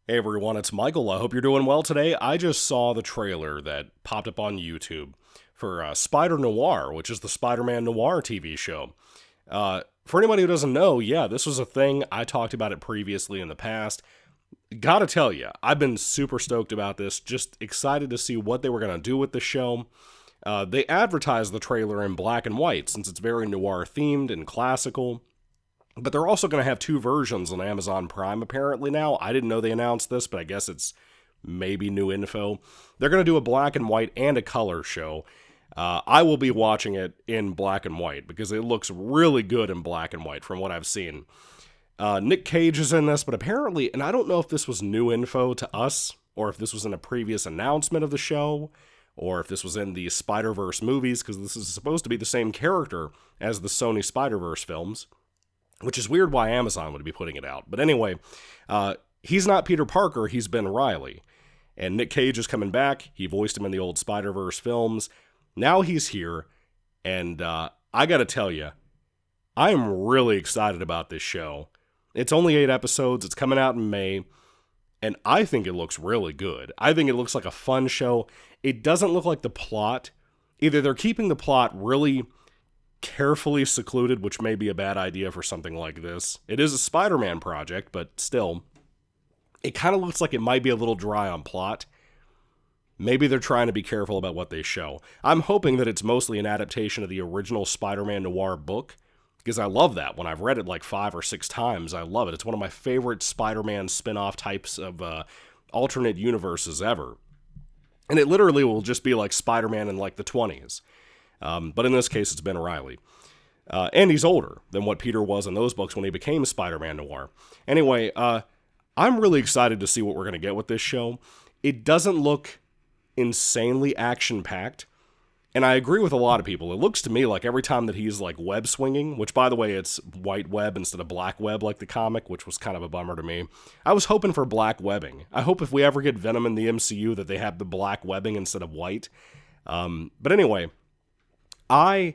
Hey everyone, it's Michael. I hope you're doing well today. I just saw the trailer that popped up on YouTube for Spider-Noir, which is the Spider-Man Noir TV show. For anybody who doesn't know, yeah, this was a thing. I talked about it previously in the past. Gotta tell you, I've been super stoked about this. Just excited to see what they were going to do with the show. They advertised the trailer in black and white since it's very noir themed and classical. But they're also going to have two versions on Amazon Prime apparently now. I didn't know they announced this, but I guess it's maybe new info. They're going to do a black and white and a color show. I will be watching it in black and white because it looks really good in black and white from what I've seen. Nick Cage is in this, but apparently, and I don't know if this was new info to us, or if this was in a previous announcement of the show, or if this was in the Spider-Verse movies, because this is supposed to be the same character as the Sony Spider-Verse films. Which is weird why Amazon would be putting it out. But anyway, he's not Peter Parker, he's Ben Reilly. And Nick Cage is coming back. He voiced him in the old Spider-Verse films. Now he's here. And I gotta tell you, I am really excited about this show. It's only 8 episodes. It's coming out in May. And I think it looks really good. I think it looks like a fun show. It doesn't look like the plot. Either they're keeping the plot really carefully secluded, which may be a bad idea for something like this. It is a Spider-Man project, but still, it kind of looks like it might be a little dry on plot. Maybe they're trying to be careful about what they show. I'm hoping that it's mostly an adaptation of the original Spider-Man Noir book, because I love that. When I've read it like 5 or 6 times, I love it. It's one of my favorite Spider-Man spin-off types of alternate universes ever. And it literally will just be like Spider-Man in like the 20s. But in this case, it's Ben Reilly. And he's older than what Peter was in those books when he became Spider-Man Noir. Anyway, I'm really excited to see what we're going to get with this show. It doesn't look insanely action-packed. And I agree with a lot of people. It looks to me like every time that he's like web swinging, which by the way, it's white web instead of black web like the comic, which was kind of a bummer to me. I was hoping for black webbing. I hope if we ever get Venom in the MCU that they have the black webbing instead of white. But anyway, I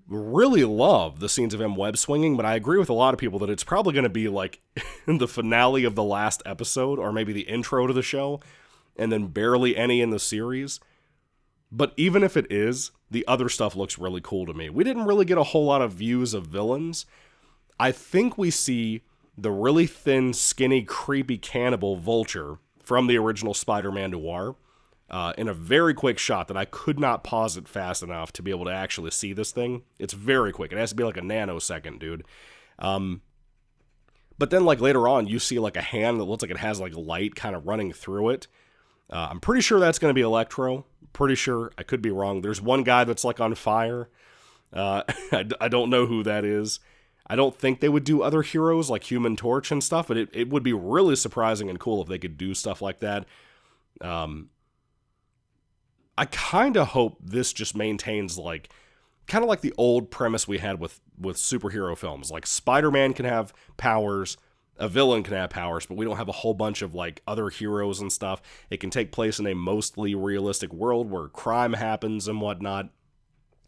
really love the scenes of him web swinging, but I agree with a lot of people that it's probably going to be like the finale of the last episode, or maybe the intro to the show, and then barely any in the series. But even if it is, the other stuff looks really cool to me. We didn't really get a whole lot of views of villains. I think we see the really thin, skinny, creepy cannibal Vulture from the original Spider-Man Noir. In a very quick shot that I could not pause it fast enough to be able to actually see this thing. It's very quick. It has to be like a nanosecond, dude. But then like later on, you see like a hand that looks like it has like light kind of running through it. I'm pretty sure that's going to be Electro. Pretty sure. I could be wrong. There's one guy that's like on fire. I don't know who that is. I don't think they would do other heroes like Human Torch and stuff, but it would be really surprising and cool if they could do stuff like that. I kind of hope this just maintains like kind of like the old premise we had with superhero films. Like Spider-Man can have powers, a villain can have powers, but we don't have a whole bunch of like other heroes and stuff. It can take place in a mostly realistic world where crime happens and whatnot.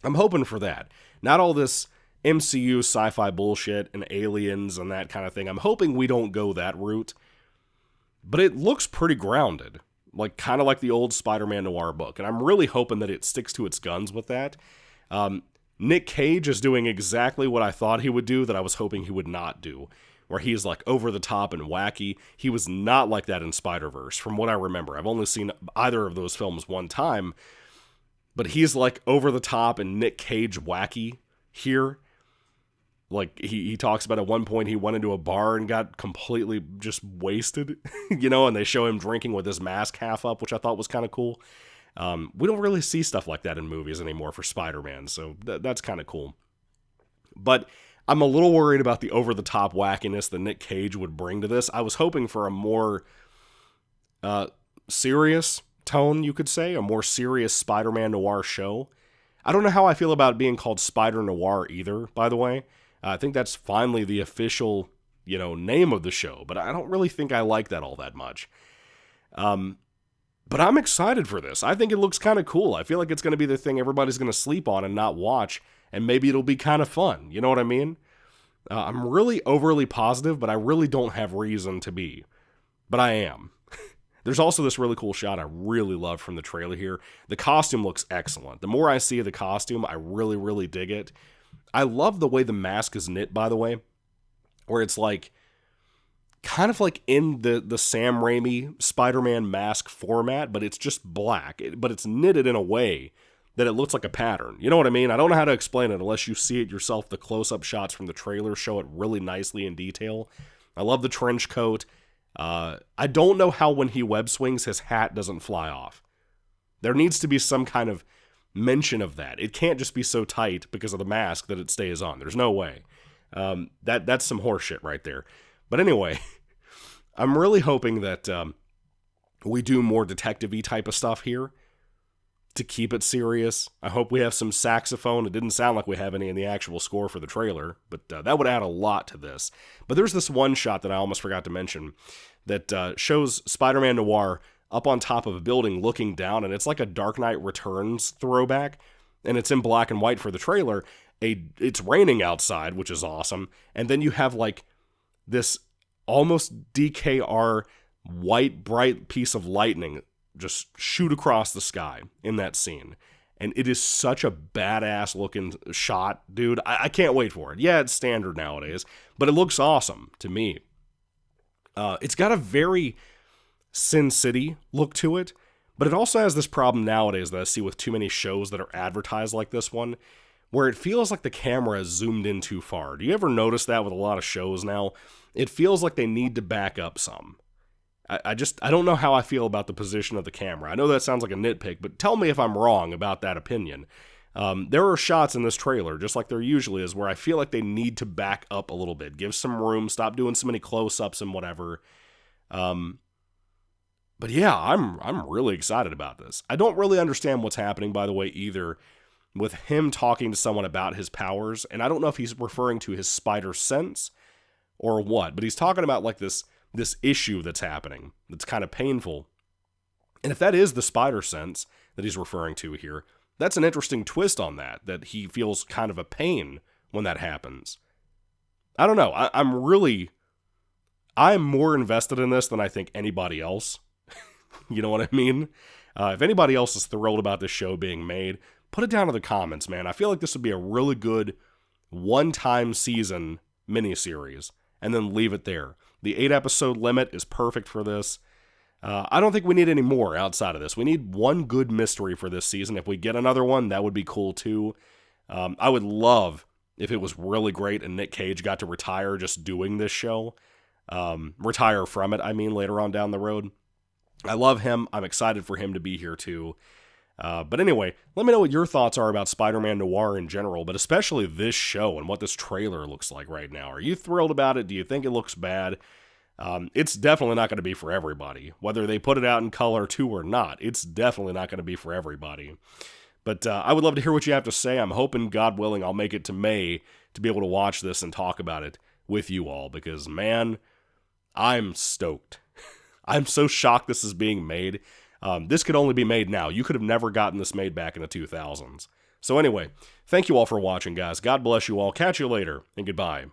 I'm hoping for that. Not all this MCU sci-fi bullshit and aliens and that kind of thing. I'm hoping we don't go that route. But it looks pretty grounded. Like, kind of like the old Spider-Man Noir book. And I'm really hoping that it sticks to its guns with that. Nick Cage is doing exactly what I thought he would do that I was hoping he would not do. Where he's, like, over the top and wacky. He was not like that in Spider-Verse, from what I remember. I've only seen either of those films one time. But he's, like, over the top and Nick Cage wacky here. Like, he talks about at one point he went into a bar and got completely just wasted, you know, and they show him drinking with his mask half up, which I thought was kind of cool. We don't really see stuff like that in movies anymore for Spider-Man, so that's kind of cool. But I'm a little worried about the over-the-top wackiness that Nick Cage would bring to this. I was hoping for a more serious tone, you could say, a more serious Spider-Man Noir show. I don't know how I feel about it being called Spider-Noir either, by the way. I think that's finally the official, name of the show, but I don't really think I like that all that much. But I'm excited for this. I think it looks kind of cool. I feel like it's going to be the thing everybody's going to sleep on and not watch, and maybe it'll be kind of fun. You know what I mean? I'm really overly positive, but I really don't have reason to be. but I am. There's also this really cool shot I really love from the trailer here. The costume looks excellent. The more I see of the costume, I really, really dig it. I love the way the mask is knit, by the way, where it's like, kind of like in the Sam Raimi Spider-Man mask format, but it's just black. But it's knitted in a way that it looks like a pattern. You know what I mean? I don't know how to explain it unless you see it yourself. The close-up shots from the trailer show it really nicely in detail. I love the trench coat. I don't know how when he web swings, his hat doesn't fly off. There needs to be some kind of mention of that. It can't just be so tight because of the mask that it stays on. There's no way. That's some horse shit right there. But anyway, I'm really hoping that we do more detective-y type of stuff here to keep it serious. I hope we have some saxophone. It didn't sound like we have any in the actual score for the trailer, but that would add a lot to this. But there's this one shot that I almost forgot to mention that shows Spider-Man Noir up on top of a building looking down, and it's like a Dark Knight Returns throwback, and it's in black and white for the trailer. It's raining outside, which is awesome, and then you have like this almost DKR white bright piece of lightning just shoot across the sky in that scene. And it is such a badass looking shot, dude. I can't wait for it. Yeah, it's standard nowadays, but it looks awesome to me. It's got a very Sin City look to it, but it also has this problem nowadays that I see with too many shows that are advertised like this one, where it feels like the camera is zoomed in too far. Do you ever notice that with a lot of shows now? It feels like they need to back up some. I don't know how I feel about the position of the camera. I know that sounds like a nitpick, but tell me if I'm wrong about that opinion. There are shots in this trailer, just like there usually is, where I feel like they need to back up a little bit. Give some room, stop doing so many close-ups and whatever. But yeah, I'm really excited about this. I don't really understand what's happening, by the way, either, with him talking to someone about his powers, and I don't know if he's referring to his spider sense or what, but he's talking about like this issue that's happening that's kind of painful. And if that is the spider sense that he's referring to here, that's an interesting twist on that he feels kind of a pain when that happens. I don't know. I'm more invested in this than I think anybody else. You know what I mean? If anybody else is thrilled about this show being made, put it down in the comments, man. I feel like this would be a really good one-time season miniseries, and then leave it there. The 8-episode limit is perfect for this. I don't think we need any more outside of this. We need one good mystery for this season. If we get another one, that would be cool too. I would love if it was really great and Nick Cage got to retire just doing this show. Retire from it, I mean, later on down the road. I love him. I'm excited for him to be here too. But anyway, let me know what your thoughts are about Spider-Man Noir in general, but especially this show and what this trailer looks like right now. Are you thrilled about it? Do you think it looks bad? It's definitely not going to be for everybody. Whether they put it out in color too or not, it's definitely not going to be for everybody. But I would love to hear what you have to say. I'm hoping, God willing, I'll make it to May to be able to watch this and talk about it with you all, because, man, I'm stoked. I'm so shocked this is being made. This could only be made now. You could have never gotten this made back in the 2000s. So anyway, thank you all for watching, guys. God bless you all. Catch you later, and goodbye.